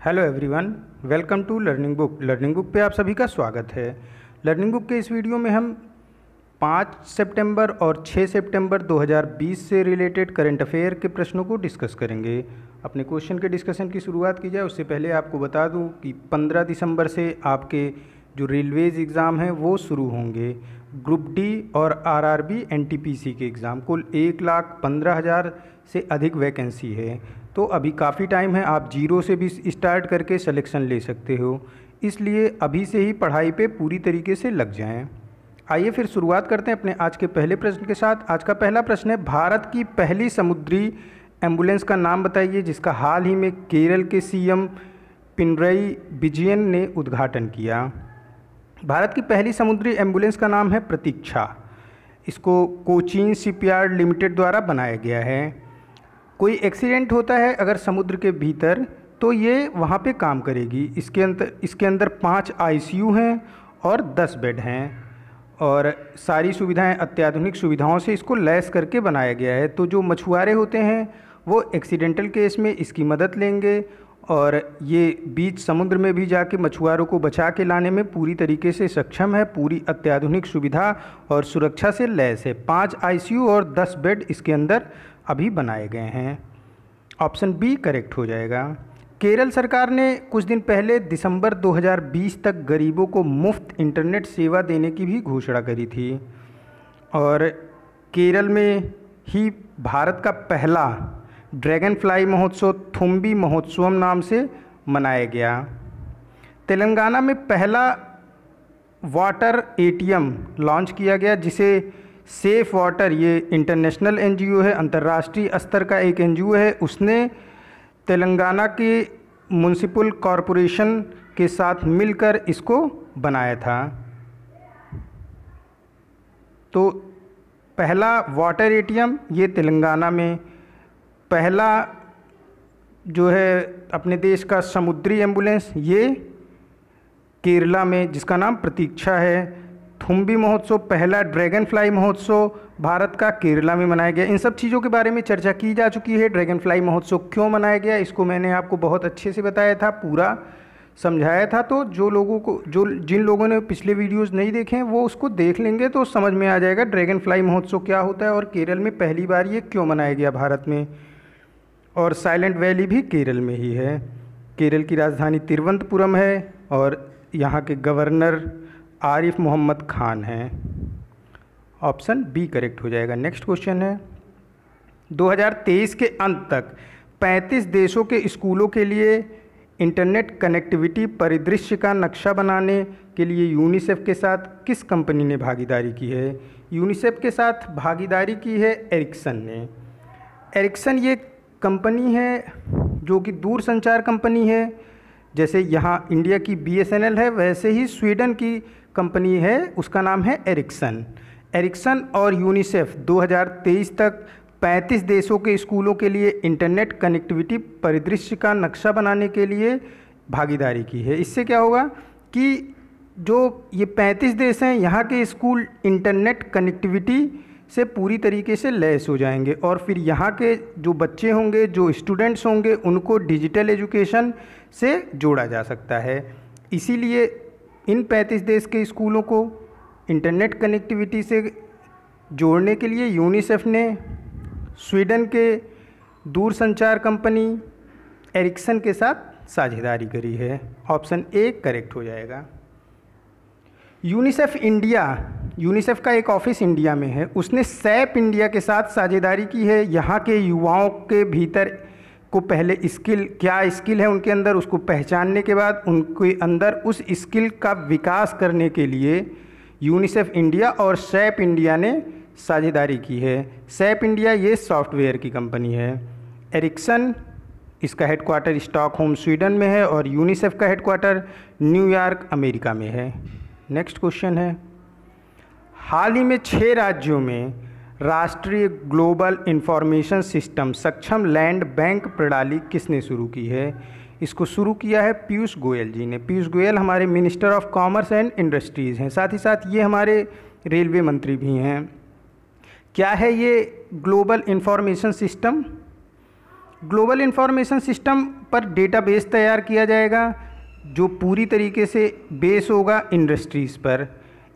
Hello everyone, welcome to learning book. Learning book पे आप सभी का स्वागत है। लर्निंग बुक के इस वीडियो में हम 5 सितंबर और 6 सितंबर 2020 से रिलेटेड करंट अफेयर के प्रश्नों को डिस्कस करेंगे। अपने क्वेश्चन के डिस्कशन की शुरुआत की जाए उससे पहले आपको बता दूं कि 15 दिसंबर से आपके जो रेलवेज़ एग्ज़ाम हैं वो शुरू होंगे। ग्रुप डी और आरआरबी एनटीपीसी के एग्ज़ाम कुल 1,15,000 से अधिक वैकेंसी है, तो अभी काफ़ी टाइम है। आप जीरो से भी स्टार्ट करके सिलेक्शन ले सकते हो, इसलिए अभी से ही पढ़ाई पे पूरी तरीके से लग जाएं। आइए फिर शुरुआत करते हैं अपने आज के पहले प्रश्न के साथ। आज का पहला प्रश्न है, भारत की पहली समुद्री एम्बुलेंस का नाम बताइए जिसका हाल ही में केरल के सीएम पिनरई विजयन ने उद्घाटन किया। भारत की पहली समुद्री एम्बुलेंस का नाम है प्रतीक्षा। इसको कोचीन शिपयार्ड लिमिटेड द्वारा बनाया गया है। कोई एक्सीडेंट होता है अगर समुद्र के भीतर, तो ये वहाँ पे काम करेगी। इसके अंदर 5 आईसीयू हैं और 10 बेड हैं और सारी सुविधाएं अत्याधुनिक सुविधाओं से इसको लैस करके बनाया गया है। तो जो मछुआरे होते हैं वो एक्सीडेंटल केस में इसकी मदद लेंगे और ये बीच समुद्र में भी जाके मछुआरों को बचा के लाने में पूरी तरीके से सक्षम है। पूरी अत्याधुनिक सुविधा और सुरक्षा से लैस है। 5 आईसीयू और 10 बेड इसके अंदर अभी बनाए गए हैं। ऑप्शन बी करेक्ट हो जाएगा। केरल सरकार ने कुछ दिन पहले दिसंबर 2020 तक गरीबों को मुफ्त इंटरनेट सेवा देने की भी घोषणा करी थी और केरल में ही भारत का पहला ड्रैगन फ्लाई महोत्सव थुम्बी महोत्सवम नाम से मनाया गया। तेलंगाना में पहला वाटर एटीएम लॉन्च किया गया जिसे सेफ वाटर, ये इंटरनेशनल एनजीओ है, अंतर्राष्ट्रीय स्तर का एक एनजीओ है, उसने तेलंगाना के म्युनिसिपल कॉरपोरेशन के साथ मिलकर इसको बनाया था। तो पहला वाटर एटीएम ये तेलंगाना में, पहला जो है अपने देश का समुद्री एम्बुलेंस ये केरला में जिसका नाम प्रतीक्षा है। थुम्बी महोत्सव, पहला ड्रैगन फ्लाई महोत्सव भारत का केरला में मनाया गया। इन सब चीज़ों के बारे में चर्चा की जा चुकी है। ड्रैगन फ्लाई महोत्सव क्यों मनाया गया इसको मैंने आपको बहुत अच्छे से बताया था, पूरा समझाया था। तो जिन लोगों ने पिछले वीडियोस नहीं देखे हैं वो उसको देख लेंगे तो समझ में आ जाएगा ड्रैगन फ्लाई महोत्सव क्या होता है और केरल में पहली बार ये क्यों मनाया गया भारत में। और साइलेंट वैली भी केरल में ही है। केरल की राजधानी तिरुवनंतपुरम है और यहाँ के गवर्नर आरिफ मोहम्मद खान हैं। ऑप्शन बी करेक्ट हो जाएगा। नेक्स्ट क्वेश्चन है, 2023 के अंत तक 35 देशों के स्कूलों के लिए इंटरनेट कनेक्टिविटी परिदृश्य का नक्शा बनाने के लिए यूनिसेफ के साथ किस कंपनी ने भागीदारी की है। यूनिसेफ के साथ भागीदारी की है एरिक्सन ने। एरिक्सन ये कंपनी है जो कि दूरसंचार कंपनी है। जैसे यहाँ इंडिया की BSNL है, वैसे ही स्वीडन की कंपनी है, उसका नाम है एरिक्सन। एरिक्सन और यूनिसेफ 2023 तक 35 देशों के स्कूलों के लिए इंटरनेट कनेक्टिविटी परिदृश्य का नक्शा बनाने के लिए भागीदारी की है। इससे क्या होगा कि जो ये 35 देश हैं यहाँ के स्कूल इंटरनेट कनेक्टिविटी से पूरी तरीके से लैस हो जाएंगे और फिर यहाँ के जो बच्चे होंगे, जो स्टूडेंट्स होंगे, उनको डिजिटल एजुकेशन से जोड़ा जा सकता है। इसीलिए इन 35 देश के स्कूलों को इंटरनेट कनेक्टिविटी से जोड़ने के लिए यूनिसेफ ने स्वीडन के दूरसंचार कंपनी एरिक्सन के साथ साझेदारी करी है। ऑप्शन ए करेक्ट हो जाएगा। यूनिसेफ का एक ऑफिस इंडिया में है, उसने सैप इंडिया के साथ साझेदारी की है। यहाँ के युवाओं के भीतर को पहले क्या स्किल है उनके अंदर, उसको पहचानने के बाद उनके अंदर उस स्किल का विकास करने के लिए यूनिसेफ इंडिया और सैप इंडिया ने साझेदारी की है। सैप इंडिया ये सॉफ्टवेयर की कंपनी है। एरिक्सन इसका हेडक्वार्टर स्टॉकहोम स्वीडन में है और यूनिसेफ का हेडक्वार्टर न्यूयॉर्क अमेरिका में है। नेक्स्ट क्वेश्चन है, हाल ही में 6 राज्यों में राष्ट्रीय ग्लोबल इंफॉर्मेशन सिस्टम सक्षम लैंड बैंक प्रणाली किसने शुरू की है। इसको शुरू किया है पीयूष गोयल जी ने। पीयूष गोयल हमारे minister of commerce and industries हैं, साथ ही साथ ये हमारे रेलवे मंत्री भी हैं। क्या है ये global information system? Global information system पर डेटाबेस तैयार किया जाएगा जो पूरी तरीके से बेस होगा इंडस्ट्रीज़ पर।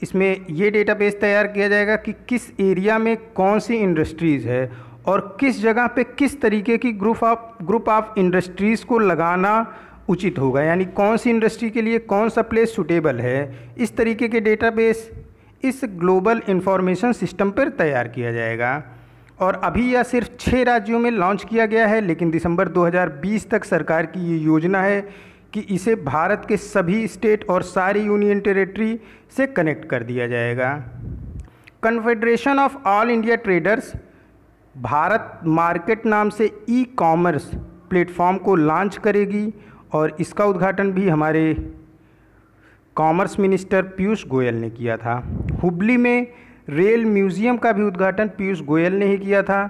इसमें ये डेटाबेस तैयार किया जाएगा कि किस एरिया में कौन सी इंडस्ट्रीज़ है और किस जगह पे किस तरीके की ग्रुप ऑफ इंडस्ट्रीज़ को लगाना उचित होगा, यानी कौन सी इंडस्ट्री के लिए कौन सा प्लेस सूटेबल है। इस तरीके के डेटाबेस इस ग्लोबल इंफॉर्मेशन सिस्टम पर तैयार किया जाएगा। और अभी यह सिर्फ 6 राज्यों में लॉन्च किया गया है, लेकिन दिसंबर 2020 तक सरकार की ये योजना है कि इसे भारत के सभी स्टेट और सारी यूनियन टेरिटरी से कनेक्ट कर दिया जाएगा। Confederation of all India traders Bharat market नाम से ई कॉमर्स प्लेटफॉर्म को लॉन्च करेगी और इसका उद्घाटन भी हमारे कॉमर्स मिनिस्टर पीयूष गोयल ने किया था। हुबली में रेल म्यूज़ियम का भी उद्घाटन पीयूष गोयल ने ही किया था।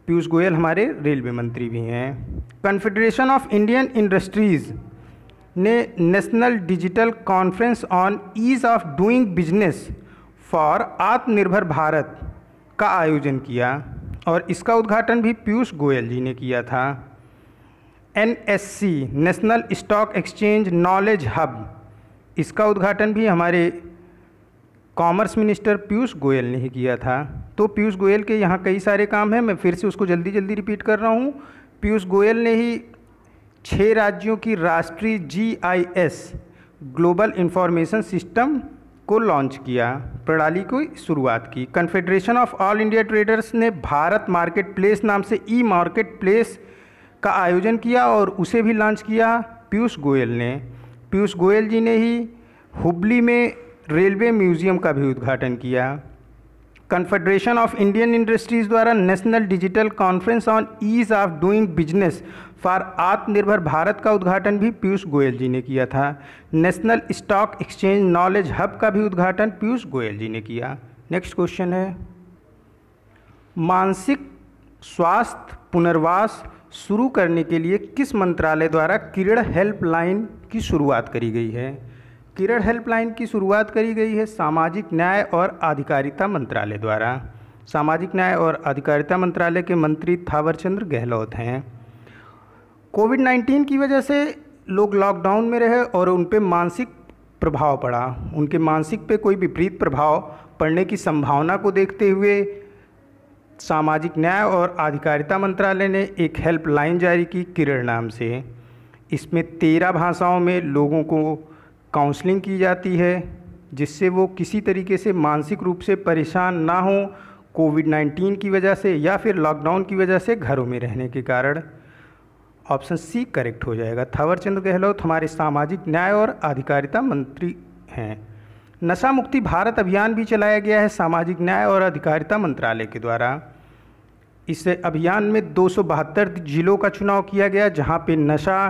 पीयूष गोयल हमारे रेलवे मंत्री भी हैं। कन्फेडरेशन ऑफ इंडियन इंडस्ट्रीज़ ने national digital conference on ease of doing business for आत्मनिर्भर भारत का आयोजन किया और इसका उद्घाटन भी पीयूष गोयल जी ने किया था। NSC national stock exchange knowledge hub, इसका उद्घाटन भी हमारे कॉमर्स मिनिस्टर पीयूष गोयल ने ही किया था। तो पीयूष गोयल के यहाँ कई सारे काम हैं, मैं फिर से उसको जल्दी जल्दी रिपीट कर रहा हूँ। पीयूष गोयल ने ही 6 राज्यों की राष्ट्रीय GIS ग्लोबल इंफॉर्मेशन सिस्टम को लॉन्च किया, प्रणाली की शुरुआत की। Confederation of all India traders ने भारत मार्केट प्लेस नाम से ई मार्केट प्लेस का आयोजन किया और उसे भी लॉन्च किया पीयूष गोयल ने। पीयूष गोयल जी ने ही हुबली में रेलवे म्यूज़ियम का भी उद्घाटन किया। कन्फेडरेशन ऑफ इंडियन इंडस्ट्रीज़ द्वारा national digital conference on ease of doing business for आत्मनिर्भर भारत का उद्घाटन भी पीयूष गोयल जी ने किया था। National stock exchange knowledge hub का भी उद्घाटन पीयूष गोयल जी ने किया। नेक्स्ट क्वेश्चन है, मानसिक स्वास्थ्य पुनर्वास शुरू करने के लिए किस मंत्रालय द्वारा किरण हेल्पलाइन की शुरुआत करी गई है? किरण हेल्पलाइन की शुरुआत करी गई है सामाजिक न्याय और अधिकारिता मंत्रालय द्वारा। सामाजिक न्याय और अधिकारिता मंत्रालय के मंत्री थावरचंद गहलोत हैं। कोविड-19 की वजह से लोग लॉकडाउन में रहे और उन पे मानसिक प्रभाव पड़ा, उनके मानसिक पे कोई विपरीत प्रभाव पड़ने की संभावना को देखते हुए सामाजिक न्याय और अधिकारिता मंत्रालय ने एक हेल्पलाइन जारी की किरण नाम से। इसमें 13 भाषाओं में लोगों को काउंसलिंग की जाती है जिससे वो किसी तरीके से मानसिक रूप से परेशान ना हो कोविड-19 की वजह से या फिर लॉकडाउन की वजह से घरों में रहने के कारण। ऑप्शन सी करेक्ट हो जाएगा। थावरचंद गहलोत हमारे सामाजिक न्याय और अधिकारिता मंत्री हैं। नशा मुक्ति भारत अभियान भी चलाया गया है सामाजिक न्याय और अधिकारिता मंत्रालय के द्वारा। इस अभियान में 272 जिलों का चुनाव किया गया जहां पे नशा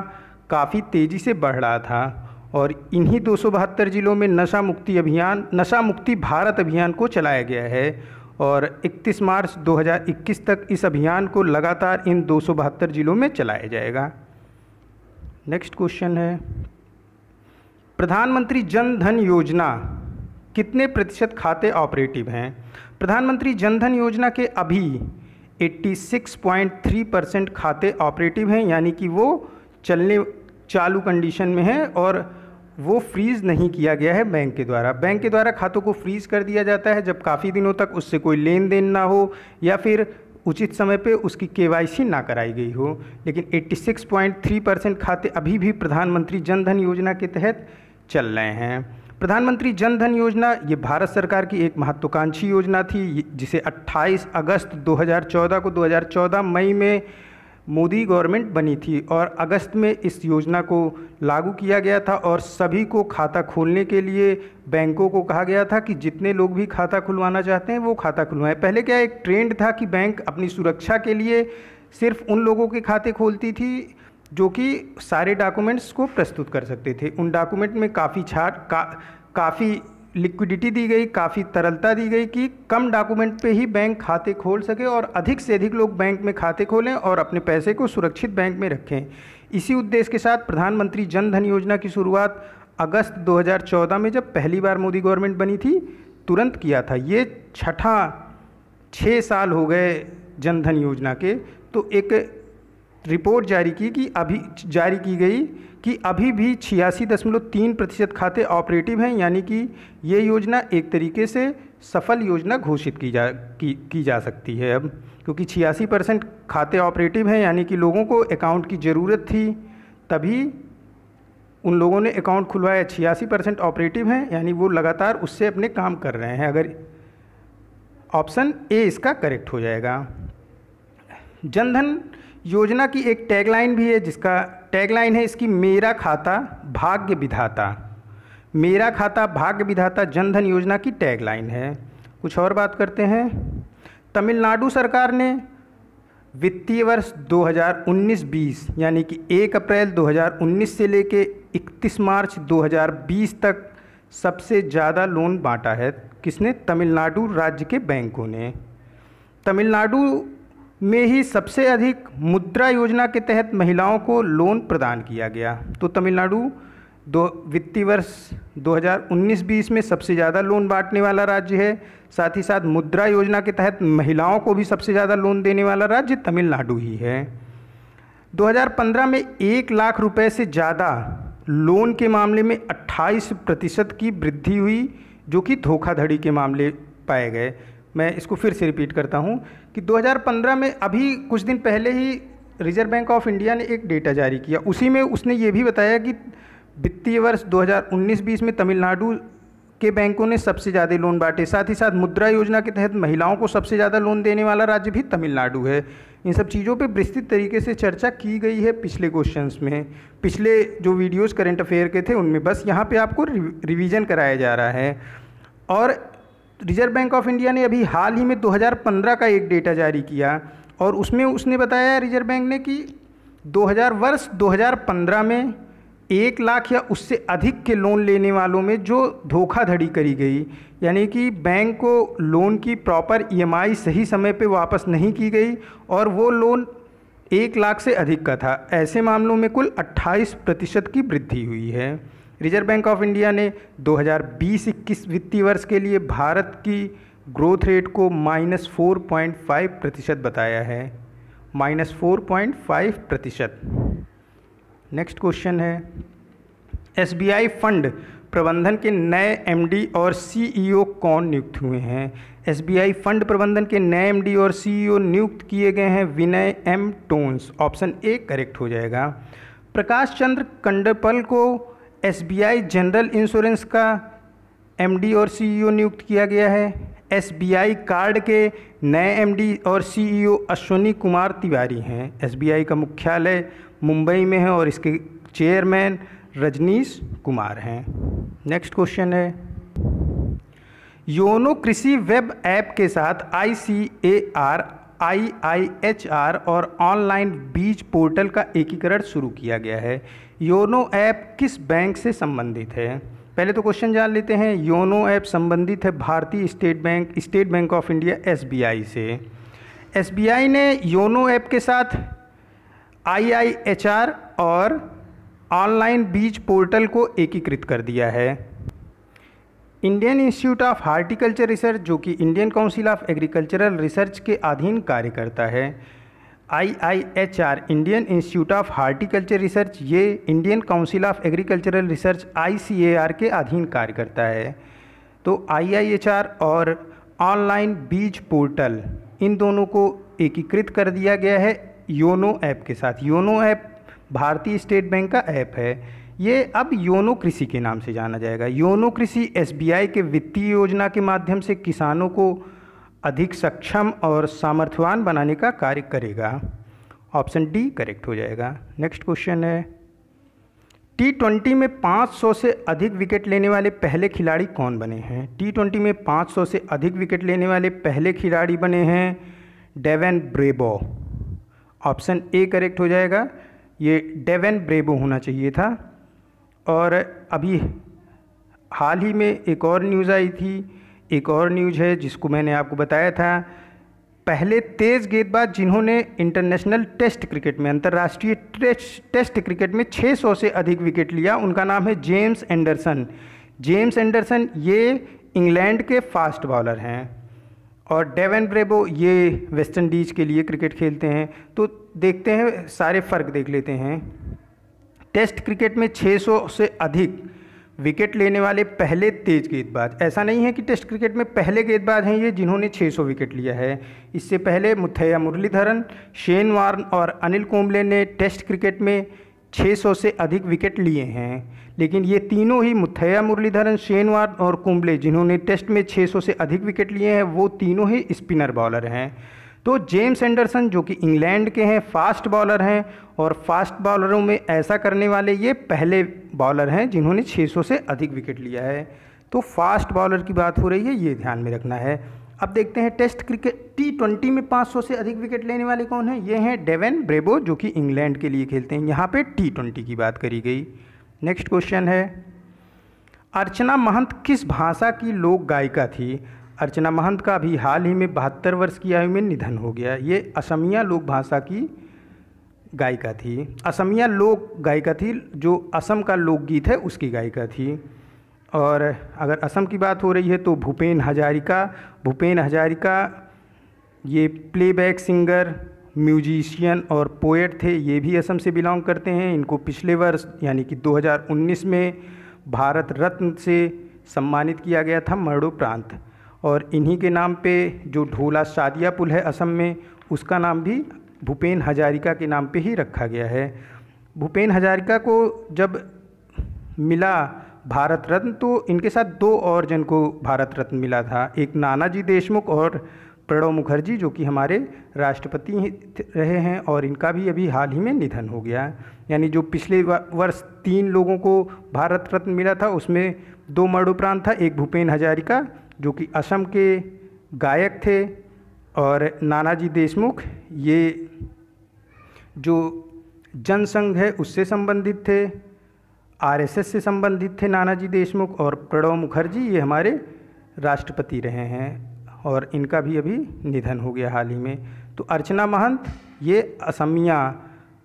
काफ़ी तेज़ी से बढ़ रहा था और इन्हीं 272 जिलों में नशा मुक्ति भारत अभियान को चलाया गया है और 31 मार्च 2021 तक इस अभियान को लगातार इन 272 जिलों में चलाया जाएगा। नेक्स्ट क्वेश्चन है, प्रधानमंत्री जन धन योजना कितने प्रतिशत खाते ऑपरेटिव हैं? प्रधानमंत्री जन धन योजना के अभी 86.3% खाते ऑपरेटिव हैं, यानी कि वो चालू कंडीशन में है और वो फ्रीज़ नहीं किया गया है बैंक के द्वारा। बैंक के द्वारा खातों को फ्रीज़ कर दिया जाता है जब काफ़ी दिनों तक उससे कोई लेन देन ना हो या फिर उचित समय पे उसकी KYC ना कराई गई हो। लेकिन 86.3% खाते अभी भी प्रधानमंत्री जन धन योजना के तहत चल रहे हैं। प्रधानमंत्री जन धन योजना ये भारत सरकार की एक महत्वाकांक्षी योजना थी जिसे 28 अगस्त 2014 मई में मोदी गवर्नमेंट बनी थी और अगस्त में इस योजना को लागू किया गया था और सभी को खाता खोलने के लिए बैंकों को कहा गया था कि जितने लोग भी खाता खुलवाना चाहते हैं वो खाता खुलवाएं। पहले क्या एक ट्रेंड था कि बैंक अपनी सुरक्षा के लिए सिर्फ उन लोगों के खाते खोलती थी जो कि सारे डॉक्यूमेंट्स को प्रस्तुत कर सकते थे। उन डॉक्यूमेंट में काफ़ी लिक्विडिटी दी गई, काफ़ी तरलता दी गई कि कम डॉक्यूमेंट पे ही बैंक खाते खोल सके और अधिक से अधिक लोग बैंक में खाते खोलें और अपने पैसे को सुरक्षित बैंक में रखें। इसी उद्देश्य के साथ प्रधानमंत्री जन धन योजना की शुरुआत अगस्त 2014 में जब पहली बार मोदी गवर्नमेंट बनी थी तुरंत किया था। ये 6 साल हो गए जन धन योजना के। तो एक रिपोर्ट जारी की गई कि अभी भी 86.3% खाते ऑपरेटिव हैं, यानी कि ये योजना एक तरीके से सफल योजना घोषित की जा सकती है अब, क्योंकि 86% खाते ऑपरेटिव हैं, यानी कि लोगों को अकाउंट की ज़रूरत थी तभी उन लोगों ने अकाउंट खुलवाया। 86% ऑपरेटिव हैं, यानी वो लगातार उससे अपने काम कर रहे हैं। अगर ऑप्शन ए इसका करेक्ट हो जाएगा। जनधन योजना की एक टैगलाइन भी है, जिसका टैगलाइन है इसकी मेरा खाता भाग्य विधाता। मेरा खाता भाग्य विधाता जनधन योजना की टैगलाइन है। कुछ और बात करते हैं। तमिलनाडु सरकार ने वित्तीय वर्ष 2019-20 यानी कि 1 अप्रैल 2019 से लेके 31 मार्च 2020 तक सबसे ज़्यादा लोन बांटा है। किसने? तमिलनाडु राज्य के बैंकों ने। तमिलनाडु में ही सबसे अधिक मुद्रा योजना के तहत महिलाओं को लोन प्रदान किया गया। तो तमिलनाडु वित्तीय वर्ष 2019-20 में सबसे ज़्यादा लोन बांटने वाला राज्य है। साथ ही साथ मुद्रा योजना के तहत महिलाओं को भी सबसे ज़्यादा लोन देने वाला राज्य तमिलनाडु ही है। 2015 में 1 लाख रुपए से ज़्यादा लोन के मामले में 28% की वृद्धि हुई, जो कि धोखाधड़ी के मामले पाए गए। मैं इसको फिर से रिपीट करता हूं कि 2015 में अभी कुछ दिन पहले ही रिजर्व बैंक ऑफ इंडिया ने एक डेटा जारी किया। उसी में उसने ये भी बताया कि वित्तीय वर्ष 2019-20 में तमिलनाडु के बैंकों ने सबसे ज़्यादा लोन बांटे। साथ ही साथ मुद्रा योजना के तहत महिलाओं को सबसे ज़्यादा लोन देने वाला राज्य भी तमिलनाडु है। इन सब चीज़ों पे विस्तृत तरीके से चर्चा की गई है पिछले क्वेश्चंस में, पिछले जो वीडियोस करंट अफेयर के थे उनमें। बस यहाँ पे आपको रिवीजन कराया जा रहा है। और रिजर्व बैंक ऑफ इंडिया ने अभी हाल ही में 2015 का एक डेटा जारी किया और उसमें उसने बताया रिजर्व बैंक ने कि 2015 में 1 लाख या उससे अधिक के लोन लेने वालों में जो धोखाधड़ी करी गई, यानी कि बैंक को लोन की प्रॉपर EMI सही समय पे वापस नहीं की गई और वो लोन 1 लाख से अधिक का था, ऐसे मामलों में कुल 28% की वृद्धि हुई है। रिजर्व बैंक ऑफ इंडिया ने 2020-21 वित्तीय वर्ष के लिए भारत की ग्रोथ रेट को -4.5% बताया है। -4.5%। नेक्स्ट क्वेश्चन है, SBI फंड प्रबंधन के नए MD और CEO कौन नियुक्त हुए हैं? SBI फंड प्रबंधन के नए MD और CEO नियुक्त किए गए हैं विनय M टोन्स। ऑप्शन ए करेक्ट हो जाएगा। प्रकाश चंद्र कंडपल को SBI जनरल इंश्योरेंस का MD और CEO नियुक्त किया गया है। SBI कार्ड के नए MD और CEO अश्वनी कुमार तिवारी हैं। SBI का मुख्यालय मुंबई में है और इसके चेयरमैन रजनीश कुमार हैं। नेक्स्ट क्वेश्चन है, योनो कृषि वेब ऐप के साथ ICAR, IIHR और ऑनलाइन बीज पोर्टल का एकीकरण शुरू किया गया है। योनो ऐप किस बैंक से संबंधित है? पहले तो क्वेश्चन जान लेते हैं। योनो ऐप संबंधित है भारतीय state bank of India SBI से। SBI ने योनो ऐप के साथ IIHR और ऑनलाइन बीज पोर्टल को एकीकृत कर दिया है। Indian Institute of Horticulture Research, जो कि Indian Council of Agricultural Research के अधीन कार्य करता है। IIHR Indian Institute of Horticulture Research, ये Indian Council of Agricultural Research ICAR के अधीन कार्य करता है। तो IIHR और ऑनलाइन बीज पोर्टल, इन दोनों को एकीकृत कर दिया गया है योनो ऐप के साथ। योनो ऐप भारतीय स्टेट बैंक का ऐप है। ये अब योनो कृषि के नाम से जाना जाएगा। योनो कृषि SBI के वित्तीय योजना के माध्यम से किसानों को अधिक सक्षम और सामर्थ्यवान बनाने का कार्य करेगा। ऑप्शन डी करेक्ट हो जाएगा। नेक्स्ट क्वेश्चन है, T20 में 500 से अधिक विकेट लेने वाले पहले खिलाड़ी कौन बने हैं? T20 में 500 से अधिक विकेट लेने वाले पहले खिलाड़ी बने हैं Devon bravo. Option A correct हो जाएगा। ये डेवन ब्रेबो होना चाहिए था। और अभी हाल ही में एक और न्यूज़ आई थी, एक और न्यूज़ है जिसको मैंने आपको बताया था। पहले तेज़ गेंदबाज जिन्होंने इंटरनेशनल टेस्ट क्रिकेट में, अंतर्राष्ट्रीय टेस्ट क्रिकेट में 600 से अधिक विकेट लिया, उनका नाम है जेम्स एंडरसन। जेम्स एंडरसन ये इंग्लैंड के फास्ट बॉलर हैं। और डेवन ब्रेबो ये वेस्ट इंडीज़ के लिए क्रिकेट खेलते हैं। तो देखते हैं, सारे फ़र्क देख लेते हैं। टेस्ट क्रिकेट में 600 से अधिक विकेट लेने वाले पहले तेज गेंदबाज, ऐसा नहीं है कि टेस्ट क्रिकेट में पहले गेंदबाज हैं ये जिन्होंने 600 विकेट लिया है। इससे पहले मुथैया मुरलीधरन, शेन वार्न और अनिल कुंबले ने टेस्ट क्रिकेट में 600 से अधिक विकेट लिए हैं। लेकिन ये तीनों ही, मुथैया मुरलीधरन, शेन वार्न और कुंबले, जिन्होंने टेस्ट में 600 से अधिक विकेट लिए हैं, वो तीनों ही स्पिनर बॉलर हैं। तो जेम्स एंडरसन जो कि इंग्लैंड के हैं, फास्ट बॉलर हैं, और फास्ट बॉलरों में ऐसा करने वाले ये पहले बॉलर हैं जिन्होंने 600 से अधिक विकेट लिया है। तो फास्ट बॉलर की बात हो रही है, ये ध्यान में रखना है। अब देखते हैं टेस्ट क्रिकेट T20 में 500 से अधिक विकेट लेने वाले कौन हैं। ये हैं डेवन ब्रेबो जो कि इंग्लैंड के लिए खेलते हैं। यहाँ पे T20 की बात करी गई। नेक्स्ट क्वेश्चन है, अर्चना महंत किस भाषा की लोक गायिका थी। अर्चना महंत का अभी हाल ही में 72 वर्ष की आयु में निधन हो गया। ये असमिया लोक भाषा की गायिका थी, असमिया लोक गायिका थी, जो असम का लोकगीत है उसकी गायिका थी। और अगर असम की बात हो रही है तो भूपेन हजारिका ये प्लेबैक सिंगर, म्यूजिशियन और पोएट थे। ये भी असम से बिलोंग करते हैं। इनको पिछले वर्ष यानी कि 2019 में भारत रत्न से सम्मानित किया गया था मरणोपरांत। और इन्हीं के नाम पे जो ढोला सादिया पुल है असम में, उसका नाम भी भूपेन हजारिका के नाम पे ही रखा गया है। भूपेन हजारिका को जब मिला भारत रत्न तो इनके साथ 2 और जन को भारत रत्न मिला था, एक नानाजी देशमुख और प्रणब मुखर्जी जो कि हमारे राष्ट्रपति रहे हैं, और इनका भी अभी हाल ही में निधन हो गया। यानी जो पिछले वर्ष 3 लोगों को भारत रत्न मिला था उसमें 2 मरणोपरांत था, एक भूपेन हजारिका जो कि असम के गायक थे, और नानाजी देशमुख ये जो जनसंघ है उससे संबंधित थे, आरएसएस से संबंधित थे नानाजी देशमुख, और प्रणब मुखर्जी ये हमारे राष्ट्रपति रहे हैं, और इनका भी अभी निधन हो गया हाल ही में। तो अर्चना महंत ये असमिया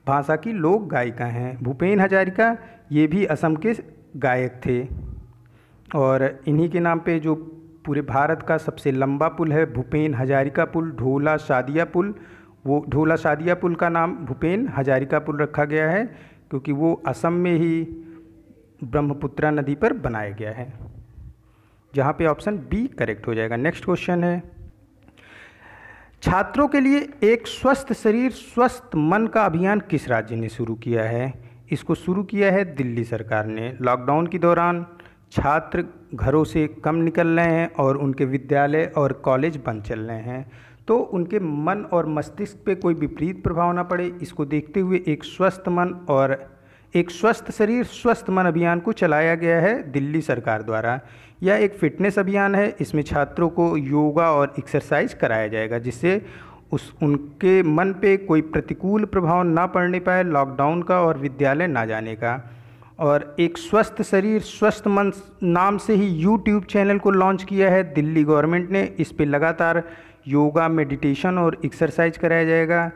भाषा की लोक गायिका हैं। भूपेन हजारिका ये भी असम के गायक थे, और इन्हीं के नाम पे जो पूरे भारत का सबसे लंबा पुल है भूपेन हजारिका पुल, ढोला सादिया पुल, वो ढोला सादिया पुल का नाम भूपेन हजारिका पुल रखा गया है क्योंकि वो असम में ही ब्रह्मपुत्रा नदी पर बनाया गया है, जहाँ पे ऑप्शन बी करेक्ट हो जाएगा। नेक्स्ट क्वेश्चन है, छात्रों के लिए एक स्वस्थ शरीर स्वस्थ मन का अभियान किस राज्य ने शुरू किया है। इसको शुरू किया है दिल्ली सरकार ने। लॉकडाउन के दौरान छात्र घरों से कम निकल रहे हैं और उनके विद्यालय और कॉलेज बंद चल रहे हैं, तो उनके मन और मस्तिष्क पे कोई विपरीत प्रभाव ना पड़े, इसको देखते हुए एक स्वस्थ मन और एक स्वस्थ शरीर स्वस्थ मन अभियान को चलाया गया है दिल्ली सरकार द्वारा। यह एक फिटनेस अभियान है। इसमें छात्रों को योगा और एक्सरसाइज कराया जाएगा जिससे उनके मन पे कोई प्रतिकूल प्रभाव ना पड़ने पाए लॉकडाउन का और विद्यालय ना जाने का। और एक स्वस्थ शरीर स्वस्थ मन नाम से ही यूट्यूब चैनल को लॉन्च किया है दिल्ली गवर्नमेंट ने। इस पे लगातार योगा, मेडिटेशन और एक्सरसाइज कराया जाएगा।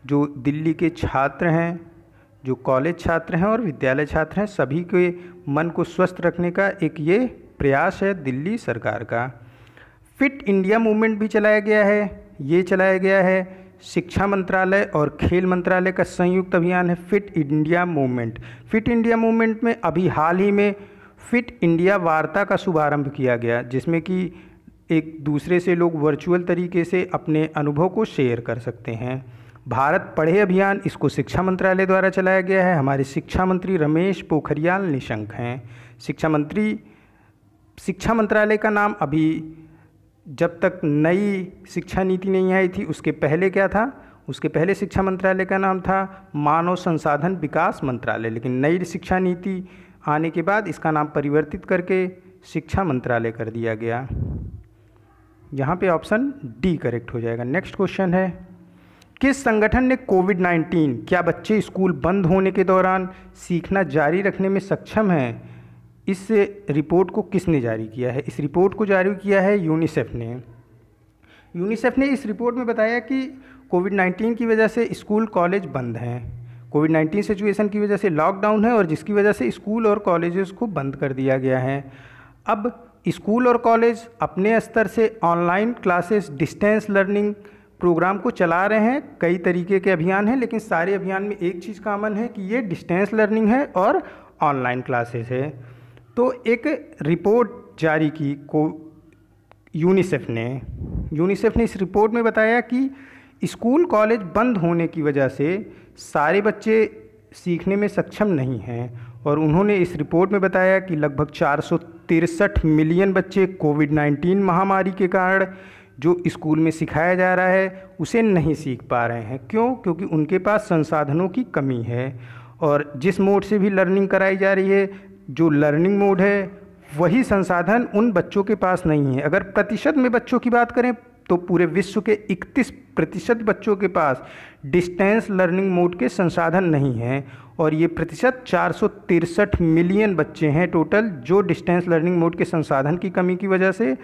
जो दिल्ली के छात्र हैं, जो कॉलेज छात्र हैं और विद्यालय छात्र हैं, सभी के मन को स्वस्थ रखने का एक ये प्रयास है दिल्ली सरकार का। फिट इंडिया मूवमेंट भी चलाया गया है। ये चलाया गया है शिक्षा मंत्रालय और खेल मंत्रालय का संयुक्त अभियान है fit India movement. Fit India movement में अभी हाल ही में फिट इंडिया वार्ता का शुभारंभ किया गया, जिसमें कि एक दूसरे से लोग वर्चुअल तरीके से अपने अनुभव को शेयर कर सकते हैं। भारत पढ़े अभियान, इसको शिक्षा मंत्रालय द्वारा चलाया गया है। हमारे शिक्षा मंत्री रमेश पोखरियाल निशंक हैं शिक्षा मंत्रालय का नाम अभी जब तक नई शिक्षा नीति नहीं आई थी उसके पहले क्या था, उसके पहले शिक्षा मंत्रालय का नाम था मानव संसाधन विकास मंत्रालय, लेकिन नई शिक्षा नीति आने के बाद इसका नाम परिवर्तित करके शिक्षा मंत्रालय कर दिया गया। यहाँ पे ऑप्शन डी करेक्ट हो जाएगा। नेक्स्ट क्वेश्चन है, किस संगठन ने कोविड-19 क्या बच्चे स्कूल बंद होने के दौरान सीखना जारी रखने में सक्षम हैं, इस रिपोर्ट को किसने जारी किया है। इस रिपोर्ट को जारी किया है यूनिसेफ ने। यूनिसेफ ने इस रिपोर्ट में बताया कि कोविड-19 की वजह से स्कूल कॉलेज बंद हैं। कोविड-19 सिचुएशन की वजह से लॉकडाउन है और जिसकी वजह से स्कूल और कॉलेजेस को बंद कर दिया गया है। अब स्कूल और कॉलेज अपने स्तर से online classes, distance learning program को चला रहे हैं। कई तरीके के अभियान हैं, लेकिन सारे अभियान में एक चीज़ कॉमन है कि ये डिस्टेंस लर्निंग है और ऑनलाइन क्लासेस है। तो एक रिपोर्ट जारी की यूनिसेफ ने इस रिपोर्ट में बताया कि स्कूल कॉलेज बंद होने की वजह से सारे बच्चे सीखने में सक्षम नहीं हैं, और उन्होंने इस रिपोर्ट में बताया कि लगभग 463 मिलियन बच्चे कोविड-19 महामारी के कारण जो स्कूल में सिखाया जा रहा है उसे नहीं सीख पा रहे हैं। क्यों? क्योंकि उनके पास संसाधनों की कमी है, और जिस मोड से भी लर्निंग कराई जा रही है, जो लर्निंग मोड है, वही संसाधन उन बच्चों के पास नहीं है। अगर प्रतिशत में बच्चों की बात करें तो पूरे विश्व के 31% बच्चों के पास डिस्टेंस लर्निंग मोड के संसाधन नहीं हैं, और ये प्रतिशत 463 मिलियन बच्चे हैं टोटल, जो डिस्टेंस लर्निंग मोड के संसाधन की कमी की वजह से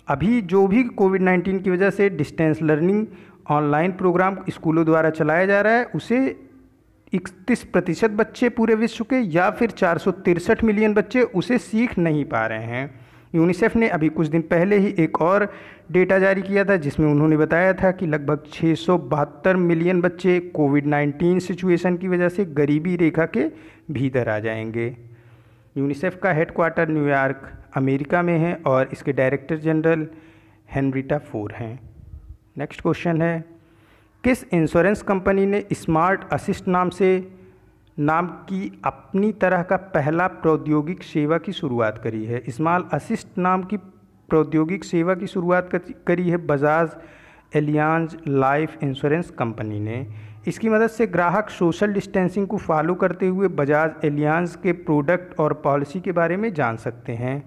अभी जो भी कोविड-19 की वजह से डिस्टेंस लर्निंग ऑनलाइन प्रोग्राम स्कूलों द्वारा चलाया जा रहा है, उसे 31% बच्चे पूरे विश्व के या फिर 463 मिलियन बच्चे उसे सीख नहीं पा रहे हैं। यूनिसेफ ने अभी कुछ दिन पहले ही एक और डेटा जारी किया था, जिसमें उन्होंने बताया था कि लगभग 672 मिलियन बच्चे कोविड-19 सिचुएशन की वजह से गरीबी रेखा के भीतर आ जाएंगे। यूनिसेफ का हेडक्वार्टर न्यूयॉर्क, अमेरिका में है, और इसके डायरेक्टर जनरल हेनरिटा फोर हैं। नेक्स्ट क्वेश्चन है, किस इंश्योरेंस कंपनी ने स्मार्ट असिस्ट नाम की अपनी तरह का पहला प्रौद्योगिक सेवा की शुरुआत करी है? स्मार्ट असिस्ट नाम की प्रौद्योगिक सेवा की शुरुआत करी है Bajaj Allianz life insurance company ने। इसकी मदद से ग्राहक सोशल डिस्टेंसिंग को फॉलो करते हुए बजाज एलियांज के प्रोडक्ट और पॉलिसी के बारे में जान सकते हैं।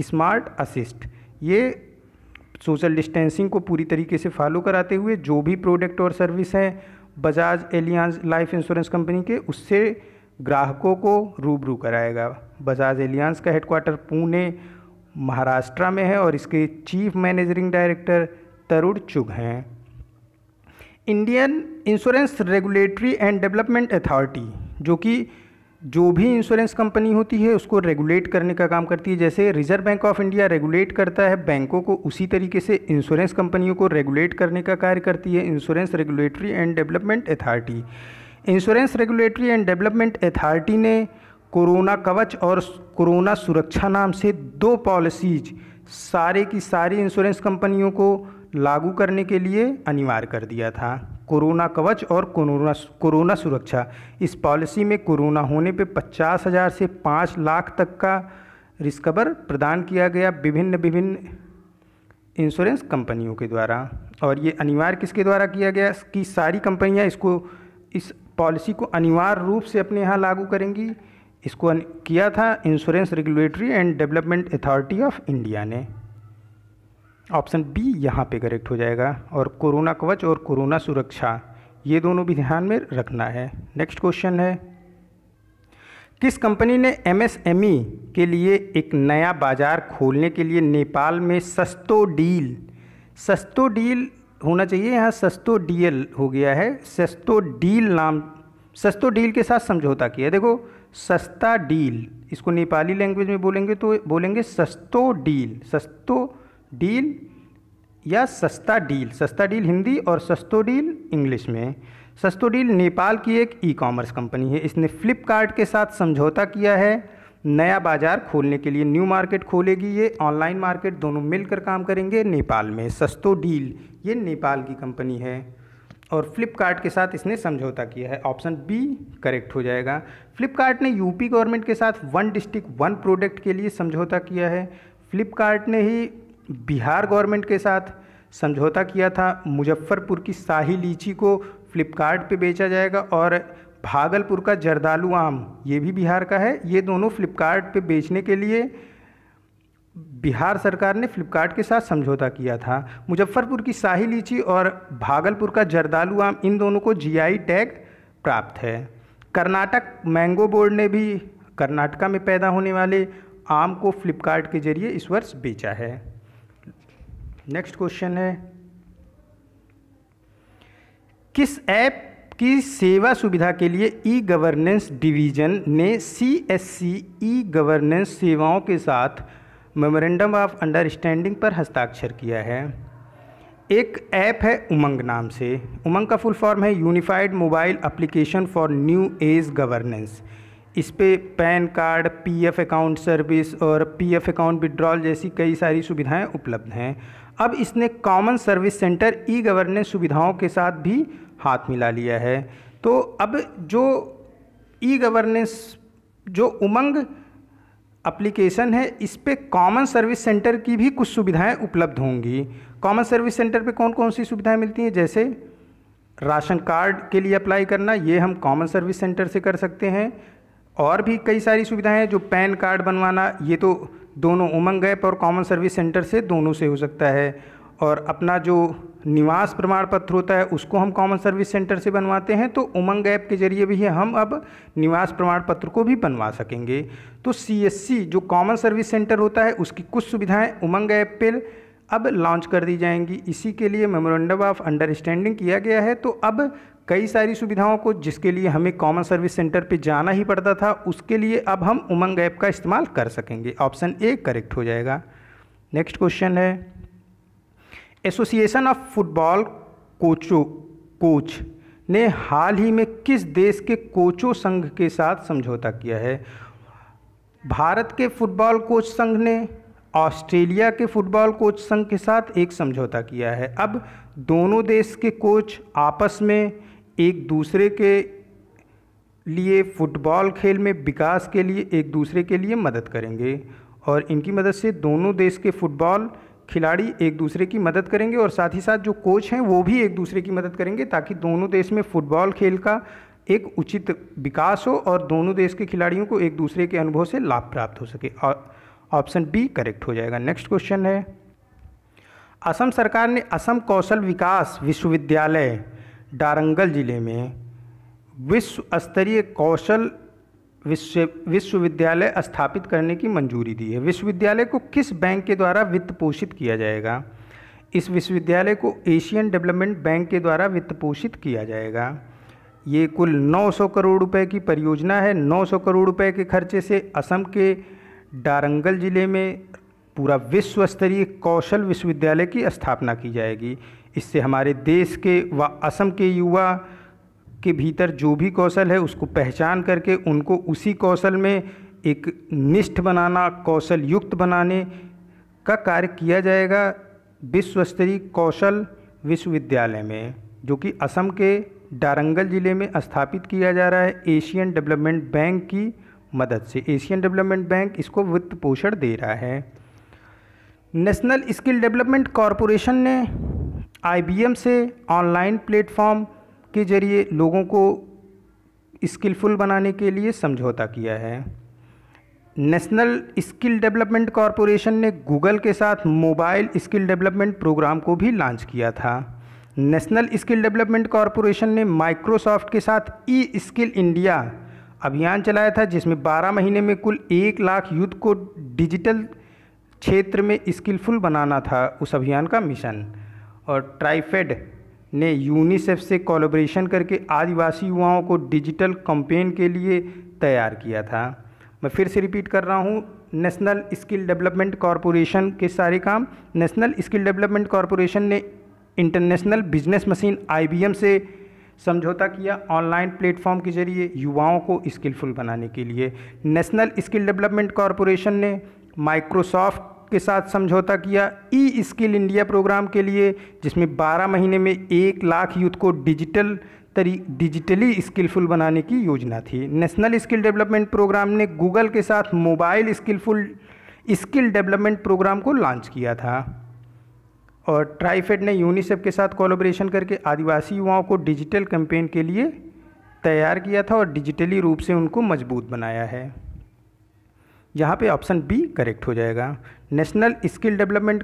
स्मार्ट असिस्ट ये सोशल डिस्टेंसिंग को पूरी तरीके से फॉलो कराते हुए जो भी प्रोडक्ट और सर्विस हैं Bajaj Allianz life insurance company के, उससे ग्राहकों को रूबरू कराएगा। बजाज एलियांज का हेडक्वार्टर पुणे महाराष्ट्र में है, और इसके चीफ मैनेजिंग डायरेक्टर तरुण चुग हैं। Indian insurance regulatory and development authority, जो कि जो भी इंश्योरेंस कंपनी होती है उसको रेगुलेट करने का काम करती है। जैसे reserve bank of India regulate करता है बैंकों को, उसी तरीके से इंश्योरेंस कंपनियों को रेगुलेट करने का कार्य करती है insurance regulatory and development authority. Insurance regulatory and development authority ने कोरोना कवच और कोरोना सुरक्षा नाम से 2 पॉलिसीज सारे की सारी इंश्योरेंस कंपनियों को लागू करने के लिए अनिवार्य कर दिया था। कोरोना कवच और कोरोना सुरक्षा, इस पॉलिसी में कोरोना होने पे 50,000 से 5 लाख तक का रिस्क कवर प्रदान किया गया विभिन्न इंश्योरेंस कंपनियों के द्वारा। और ये अनिवार्य किसके द्वारा किया गया कि सारी कंपनियां इस पॉलिसी को अनिवार्य रूप से अपने यहाँ लागू करेंगी। इसको किया था insurance regulatory and development authority of India ने। ऑप्शन बी यहाँ पे करेक्ट हो जाएगा। और कोरोना कवच और कोरोना सुरक्षा ये दोनों भी ध्यान में रखना है। नेक्स्ट क्वेश्चन है, किस कंपनी ने एमएसएमई के लिए एक नया बाजार खोलने के लिए नेपाल में सस्तो डील होना चाहिए, यहाँ सस्तो डीएल हो गया है, सस्तो डील के साथ समझौता किया। देखो सस्ता डील, इसको नेपाली लैंग्वेज में बोलेंगे तो बोलेंगे सस्तो डील या सस्ता डील हिंदी और सस्तो डील इंग्लिश में। सस्तो डील नेपाल की एक ई कॉमर्स कंपनी है। इसने फ्लिपकार्ट के साथ समझौता किया है नया बाजार खोलने के लिए। न्यू मार्केट खोलेगी ये, ऑनलाइन मार्केट, दोनों मिलकर काम करेंगे नेपाल में। सस्तो डील ये नेपाल की कंपनी है और फ्लिपकार्ट के साथ इसने समझौता किया है। ऑप्शन बी करेक्ट हो जाएगा। फ्लिपकार्ट ने यूपी गवर्नमेंट के साथ 1 डिस्ट्रिक्ट 1 प्रोडक्ट के लिए समझौता किया है। फ्लिपकार्ट ने ही बिहार गवर्नमेंट के साथ समझौता किया था। मुजफ्फरपुर की शाही लीची को फ्लिपकार्ट पे बेचा जाएगा और भागलपुर का जर्दालू आम, ये भी बिहार का है, ये दोनों फ्लिपकार्ट पे बेचने के लिए बिहार सरकार ने फ्लिपकार्ट के साथ समझौता किया था। मुजफ्फरपुर की शाही लीची और भागलपुर का जर्दालू आम, इन दोनों को जीआई टैग प्राप्त है। कर्नाटक मैंगो बोर्ड ने भी कर्नाटका में पैदा होने वाले आम को फ्लिपकार्ट के जरिए इस वर्ष बेचा है। नेक्स्ट क्वेश्चन है, किस ऐप की सेवा सुविधा के लिए ई गवर्नेंस डिवीजन ने सीएससी ई गवर्नेंस सेवाओं के साथ मेमोरेंडम ऑफ अंडरस्टैंडिंग पर हस्ताक्षर किया है। एक ऐप है उमंग नाम से। उमंग का फुल फॉर्म है unified mobile application for new age governance. इस पे pan card, PF account service और पीएफ अकाउंट विड्रॉल जैसी कई सारी सुविधाएं उपलब्ध हैं। अब इसने common service centre e governance सुविधाओं के साथ भी हाथ मिला लिया है। तो अब जो ई गवर्नेंस जो उमंग एप्लीकेशन है, इस पे कॉमन सर्विस सेंटर की भी कुछ सुविधाएं उपलब्ध होंगी। कॉमन सर्विस सेंटर पे कौन कौन सी सुविधाएं मिलती हैं, जैसे राशन कार्ड के लिए अप्लाई करना, ये हम कॉमन सर्विस सेंटर से कर सकते हैं। और भी कई सारी सुविधाएं हैं, जो पैन कार्ड बनवाना, ये तो दोनों उमंग ऐप और कॉमन सर्विस सेंटर से दोनों से हो सकता है। और अपना जो निवास प्रमाण पत्र होता है उसको हम कॉमन सर्विस सेंटर से बनवाते हैं, तो उमंग ऐप के जरिए भी हम अब निवास प्रमाण पत्र को भी बनवा सकेंगे। तो सीएससी जो कॉमन सर्विस सेंटर होता है उसकी कुछ सुविधाएं उमंग ऐप पर अब लॉन्च कर दी जाएंगी। इसी के लिए मेमोरेंडम ऑफ अंडरस्टैंडिंग किया गया है। तो अब कई सारी सुविधाओं को जिसके लिए हमें कॉमन सर्विस सेंटर पे जाना ही पड़ता था, उसके लिए अब हम उमंग ऐप का इस्तेमाल कर सकेंगे। ऑप्शन ए करेक्ट हो जाएगा। नेक्स्ट क्वेश्चन है, एसोसिएशन ऑफ फुटबॉल कोच ने हाल ही में किस देश के कोचों संघ के साथ समझौता किया है? भारत के फुटबॉल कोच संघ ने ऑस्ट्रेलिया के फुटबॉल कोच संघ के साथ एक समझौता किया है। अब दोनों देश के कोच आपस में एक दूसरे के लिए फुटबॉल खेल में विकास के लिए एक दूसरे के लिए मदद करेंगे, और इनकी मदद से दोनों देश के फुटबॉल खिलाड़ी एक दूसरे की मदद करेंगे, और साथ ही साथ जो कोच हैं वो भी एक दूसरे की मदद करेंगे, ताकि दोनों देश में फुटबॉल खेल का एक उचित विकास हो और दोनों देश के खिलाड़ियों को एक दूसरे के अनुभव से लाभ प्राप्त हो सके। ऑप्शन बी करेक्ट हो जाएगा। नेक्स्ट क्वेश्चन है, असम सरकार ने असम कौशल विकास विश्वविद्यालय डारंगल जिले में विश्व स्तरीय कौशल विश्वविद्यालय स्थापित करने की मंजूरी दी है। विश्वविद्यालय को किस बैंक के द्वारा वित्त पोषित किया जाएगा? इस विश्वविद्यालय को एशियन डेवलपमेंट बैंक के द्वारा वित्त पोषित किया जाएगा। ये कुल 900 करोड़ रुपए की परियोजना है। 900 करोड़ रुपए के खर्चे से असम के डारंगल जिले में पूरा विश्व स्तरीय कौशल विश्वविद्यालय की स्थापना की जाएगी। इससे हमारे देश के व असम के युवा के भीतर जो भी कौशल है उसको पहचान करके उनको उसी कौशल में एक निष्ठ बनाना, कौशल युक्त बनाने का कार्य किया जाएगा विश्व स्तरीय कौशल विश्वविद्यालय में, जो कि असम के डारंगल ज़िले में स्थापित किया जा रहा है एशियन डेवलपमेंट बैंक की मदद से। एशियन डेवलपमेंट बैंक इसको वित्त पोषण दे रहा है। नेशनल स्किल डेवलपमेंट कॉरपोरेशन ने IBM से ऑनलाइन प्लेटफॉर्म के जरिए लोगों को स्किलफुल बनाने के लिए समझौता किया है। नेशनल स्किल डेवलपमेंट कॉरपोरेशन ने गूगल के साथ मोबाइल स्किल डेवलपमेंट प्रोग्राम को भी लॉन्च किया था। नेशनल स्किल डेवलपमेंट कॉरपोरेशन ने माइक्रोसॉफ्ट के साथ ई स्किल इंडिया अभियान चलाया था, जिसमें 12 महीने में कुल 1 लाख यूथ को डिजिटल क्षेत्र में स्किलफुल बनाना था उस अभियान का मिशन। और ट्राइफेड ने यूनिसेफ से कोलैबोरेशन करके आदिवासी युवाओं को डिजिटल कैंपेन के लिए तैयार किया था। मैं फिर से रिपीट कर रहा हूँ, नेशनल स्किल डेवलपमेंट कॉरपोरेशन के सारे काम। नेशनल स्किल डेवलपमेंट कॉरपोरेशन ने इंटरनेशनल बिजनेस मशीन IBM से समझौता किया ऑनलाइन प्लेटफॉर्म के जरिए युवाओं को स्किलफुल बनाने के लिए। नेशनल स्किल डेवलपमेंट कॉरपोरेशन ने माइक्रोसॉफ्ट के साथ समझौता किया ई स्किल इंडिया प्रोग्राम के लिए, जिसमें 12 महीने में 1 लाख यूथ को डिजिटली स्किलफुल बनाने की योजना थी। नेशनल स्किल डेवलपमेंट प्रोग्राम ने गूगल के साथ मोबाइल स्किल डेवलपमेंट प्रोग्राम को लॉन्च किया था। और ट्राइफेड ने यूनिसेफ के साथ कोलैबोरेशन करके आदिवासी युवाओं को डिजिटल कैंपेन के लिए तैयार किया था और डिजिटली रूप से उनको मजबूत बनाया है। यहाँ पे ऑप्शन बी करेक्ट हो जाएगा। नेशनल स्किल डेवलपमेंट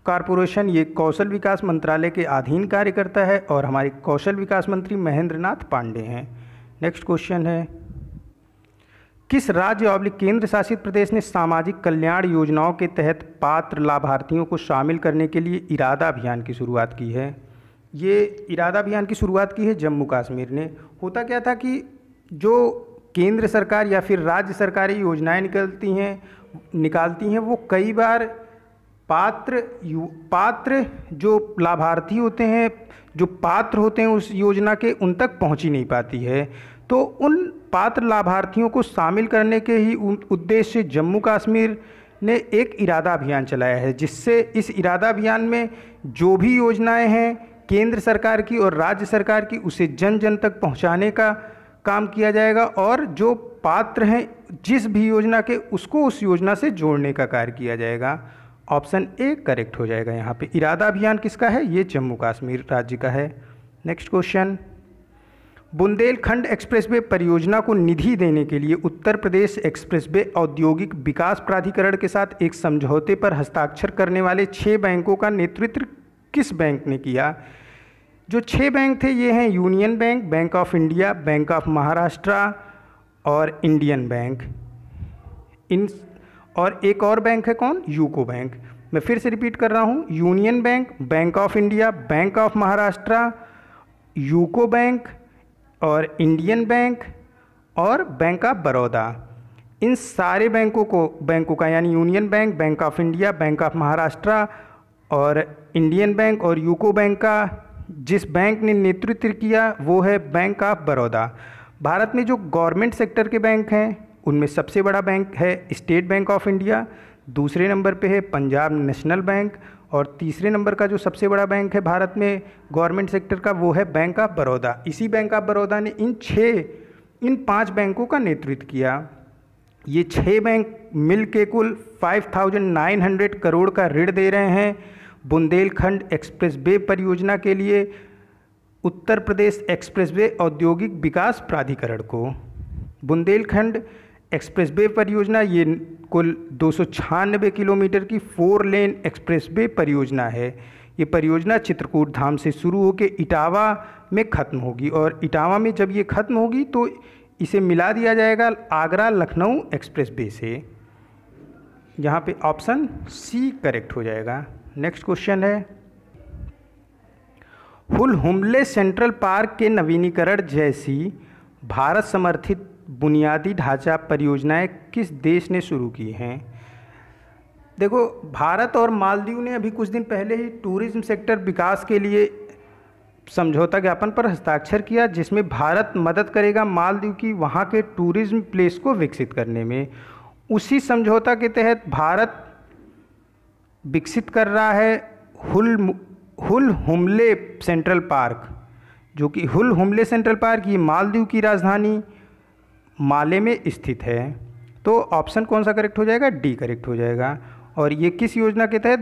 कॉरपोरेशन ये कौशल विकास मंत्रालय के अधीन कार्य करता है और हमारे कौशल विकास मंत्री महेंद्र नाथ पांडे हैं। नेक्स्ट क्वेश्चन है, किस राज्य और केंद्र शासित प्रदेश ने सामाजिक कल्याण योजनाओं के तहत पात्र लाभार्थियों को शामिल करने के लिए इरादा अभियान की शुरुआत की है? ये इरादा अभियान की शुरुआत की है जम्मू कश्मीर ने। होता क्या था कि जो केंद्र सरकार या फिर राज्य सरकारी योजनाएं निकलती हैं निकालती हैं वो कई बार पात्र जो लाभार्थी होते हैं, जो पात्र होते हैं उस योजना के, उन तक पहुंच ही नहीं पाती है। तो उन पात्र लाभार्थियों को शामिल करने के ही उद्देश्य से जम्मू कश्मीर ने एक इरादा अभियान चलाया है, जिससे इस इरादा अभियान में जो भी योजनाएं हैं केंद्र सरकार की और राज्य सरकार की, उसे जन जन तक पहुंचाने का काम किया जाएगा और जो पात्र हैं जिस भी योजना के, उसको उस योजना से जोड़ने का कार्य किया जाएगा। ऑप्शन ए करेक्ट हो जाएगा। यहाँ पे इरादा अभियान किसका है? ये जम्मू कश्मीर राज्य का है। नेक्स्ट क्वेश्चन, बुंदेलखंड एक्सप्रेसवे परियोजना को निधि देने के लिए उत्तर प्रदेश एक्सप्रेसवे औद्योगिक विकास प्राधिकरण के साथ एक समझौते पर हस्ताक्षर करने वाले 6 बैंकों का नेतृत्व किस बैंक ने किया? जो 6 बैंक थे ये हैं union bank, bank of India, bank of Maharashtra और इंडियन बैंक। इन और एक और बैंक है कौन? UCO bank. मैं फिर से रिपीट कर रहा हूँ, union bank, bank of India, bank of Maharashtra, UCO bank और इंडियन बैंक और बैंक ऑफ बड़ौदा। इन सारे बैंकों का यानी union bank, bank of India, bank of Maharashtra और इंडियन बैंक और यूको बैंक का जिस बैंक ने नेतृत्व किया वो है बैंक ऑफ बड़ौदा। भारत में जो गवर्नमेंट सेक्टर के बैंक हैं उनमें सबसे बड़ा बैंक है स्टेट बैंक ऑफ इंडिया, दूसरे नंबर पे है पंजाब नेशनल बैंक और तीसरे नंबर का जो सबसे बड़ा बैंक है भारत में गवर्नमेंट सेक्टर का वो है बैंक ऑफ बड़ौदा। इसी बैंक ऑफ बड़ौदा ने इन 5 बैंकों का नेतृत्व किया। ये 6 बैंक मिल के कुल 5,900 करोड़ का ऋण दे रहे हैं बुंदेलखंड एक्सप्रेसवे परियोजना के लिए उत्तर प्रदेश एक्सप्रेसवे औद्योगिक विकास प्राधिकरण को। बुंदेलखंड एक्सप्रेसवे परियोजना ये कुल 296 किलोमीटर की 4 लेन एक्सप्रेसवे परियोजना है। ये परियोजना चित्रकूट धाम से शुरू होकर इटावा में ख़त्म होगी और इटावा में जब ये ख़त्म होगी तो इसे मिला दिया जाएगा आगरा लखनऊ एक्सप्रेसवे से। यहाँ पे ऑप्शन सी करेक्ट हो जाएगा। नेक्स्ट क्वेश्चन है, हुल हुम्ले सेंट्रल पार्क के नवीनीकरण जैसी भारत समर्थित बुनियादी ढांचा परियोजनाएं किस देश ने शुरू की हैं? देखो, भारत और मालदीव ने अभी कुछ दिन पहले ही टूरिज्म सेक्टर विकास के लिए समझौता ज्ञापन पर हस्ताक्षर किया, जिसमें भारत मदद करेगा मालदीव की वहाँ के टूरिज्म प्लेस को विकसित करने में। उसी समझौता के तहत भारत विकसित कर रहा है हुल हुम्ले सेंट्रल पार्क, जो कि हुल हुम्ले सेंट्रल पार्क ये मालदीव की राजधानी माले में स्थित है। तो ऑप्शन कौन सा करेक्ट हो जाएगा? डी करेक्ट हो जाएगा। और ये किस योजना के तहत?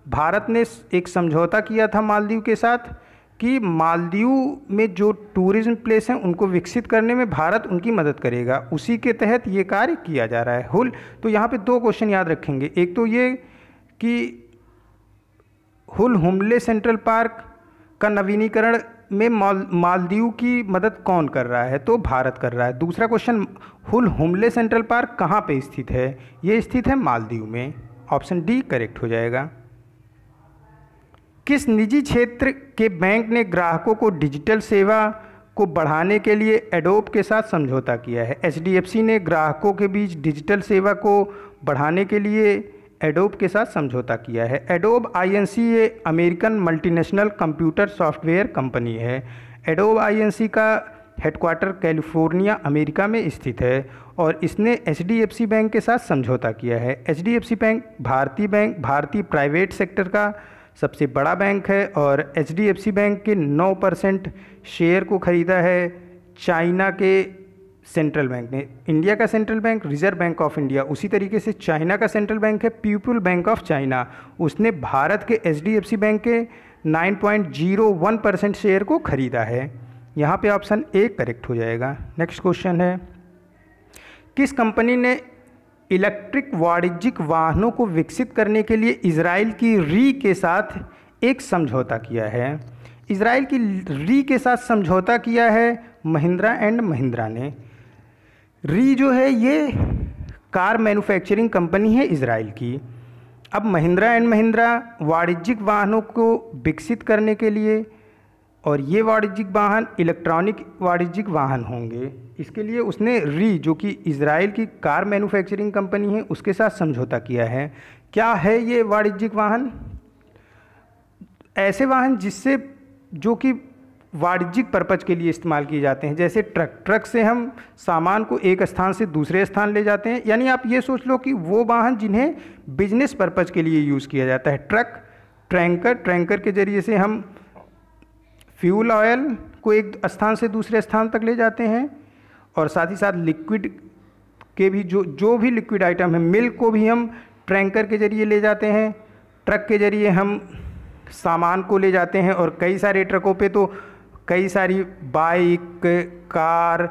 भारत ने एक समझौता किया था मालदीव के साथ कि मालदीव में जो टूरिज्म प्लेस हैं उनको विकसित करने में भारत उनकी मदद करेगा। उसी के तहत ये कार्य किया जा रहा है तो यहाँ पे 2 क्वेश्चन याद रखेंगे। एक तो ये कि हुल हुम्ले सेंट्रल पार्क का नवीनीकरण में मालदीव की मदद कौन कर रहा है? तो भारत कर रहा है। दूसरा क्वेश्चन, हुल हुम्ले सेंट्रल पार्क कहाँ पे स्थित है? ये स्थित है मालदीव में। ऑप्शन डी करेक्ट हो जाएगा। किस निजी क्षेत्र के बैंक ने ग्राहकों को डिजिटल सेवा को बढ़ाने के लिए एडोब के साथ समझौता किया है? HDFC ने ग्राहकों के बीच डिजिटल सेवा को बढ़ाने के लिए एडोब के साथ समझौता किया है। एडोब INC ये American multinational computer software company है। एडोब INC का हेडक्वार्टर कैलिफोर्निया अमेरिका में स्थित है और इसने HDFC बैंक के साथ समझौता किया है। HDFC बैंक भारतीय प्राइवेट सेक्टर का सबसे बड़ा बैंक है और HDFC बैंक के 9% शेयर को खरीदा है चाइना के सेंट्रल बैंक ने। इंडिया का central bank reserve bank of India, उसी तरीके से चाइना का सेंट्रल बैंक है पीपल बैंक ऑफ चाइना। उसने भारत के HDFC बैंक के 9.01% शेयर को खरीदा है। यहाँ पे ऑप्शन ए करेक्ट हो जाएगा। नेक्स्ट क्वेश्चन है, किस कंपनी ने इलेक्ट्रिक वाणिज्यिक वाहनों को विकसित करने के लिए इजराइल की री के साथ एक समझौता किया है? इजराइल की री के साथ समझौता किया है महिंद्रा एंड महिंद्रा ने। री जो है ये कार मैन्युफैक्चरिंग कंपनी है इजराइल की। अब महिंद्रा एंड महिंद्रा वाणिज्यिक वाहनों को विकसित करने के लिए और ये वाणिज्यिक वाहन इलेक्ट्रॉनिक वाणिज्यिक वाहन होंगे। इसके लिए उसने री, जो कि इजराइल की कार मैन्युफैक्चरिंग कंपनी है, उसके साथ समझौता किया है। क्या है ये वाणिज्यिक वाहन? ऐसे वाहन जिससे जो कि वाणिज्यिक पर्पज के लिए इस्तेमाल किए जाते हैं, जैसे ट्रक से हम सामान को एक स्थान से दूसरे स्थान ले जाते हैं। यानी आप ये सोच लो कि वो वाहन जिन्हें बिजनेस पर्पज के लिए यूज़ किया जाता है। ट्रैंकर के जरिए से हम फ्यूल ऑयल को एक स्थान से दूसरे स्थान तक ले जाते हैं, और साथ ही साथ लिक्विड के भी जो भी लिक्विड आइटम है, मिल्क को भी हम ट्रैंकर के जरिए ले जाते हैं। ट्रक के जरिए हम सामान को ले जाते हैं, और कई सारे ट्रकों पे तो कई सारी बाइक, कार,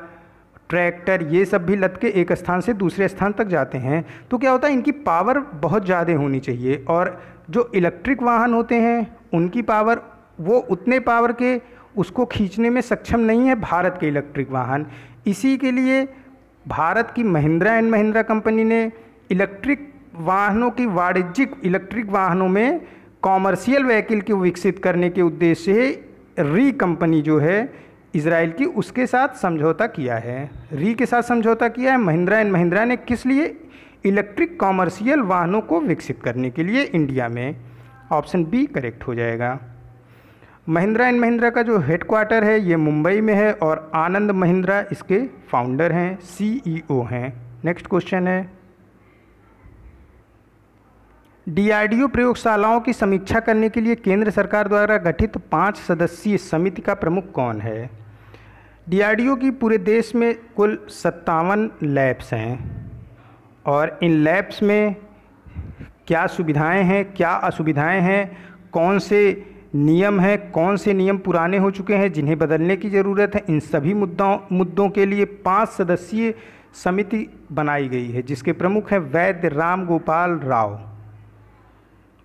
ट्रैक्टर, ये सब भी लद के एक स्थान से दूसरे स्थान तक जाते हैं। तो क्या होता है, इनकी पावर बहुत ज़्यादा होनी चाहिए, और जो इलेक्ट्रिक वाहन होते हैं उनकी पावर, वो उतने पावर के उसको खींचने में सक्षम नहीं है भारत के इलेक्ट्रिक वाहन। इसी के लिए भारत की महिंद्रा एंड महिंद्रा कंपनी ने इलेक्ट्रिक वाहनों की वाणिज्यिक इलेक्ट्रिक वाहनों में कॉमर्शियल व्हीकल को विकसित करने के उद्देश्य से री कंपनी जो है इजराइल की, उसके साथ समझौता किया है। री के साथ समझौता किया है महिंद्रा एंड महिंद्रा ने, किस लिए? इलेक्ट्रिक कॉमर्शियल वाहनों को विकसित करने के लिए इंडिया में। ऑप्शन बी करेक्ट हो जाएगा। महिंद्रा एंड महिंद्रा का जो हेडक्वार्टर है ये मुंबई में है, और आनंद महिंद्रा इसके फाउंडर हैं, CEO हैं। नेक्स्ट क्वेश्चन है, DRDO प्रयोगशालाओं की समीक्षा करने के लिए केंद्र सरकार द्वारा गठित 5 सदस्यीय समिति का प्रमुख कौन है? DRDO की पूरे देश में कुल 57 लैब्स हैं, और इन लैब्स में क्या सुविधाएं हैं, क्या असुविधाएं हैं, कौन से नियम हैं, कौन से नियम पुराने हो चुके हैं जिन्हें बदलने की ज़रूरत है, इन सभी मुद्दों के लिए 5 सदस्यीय समिति बनाई गई है, जिसके प्रमुख हैं वैद्य राम गोपाल राव।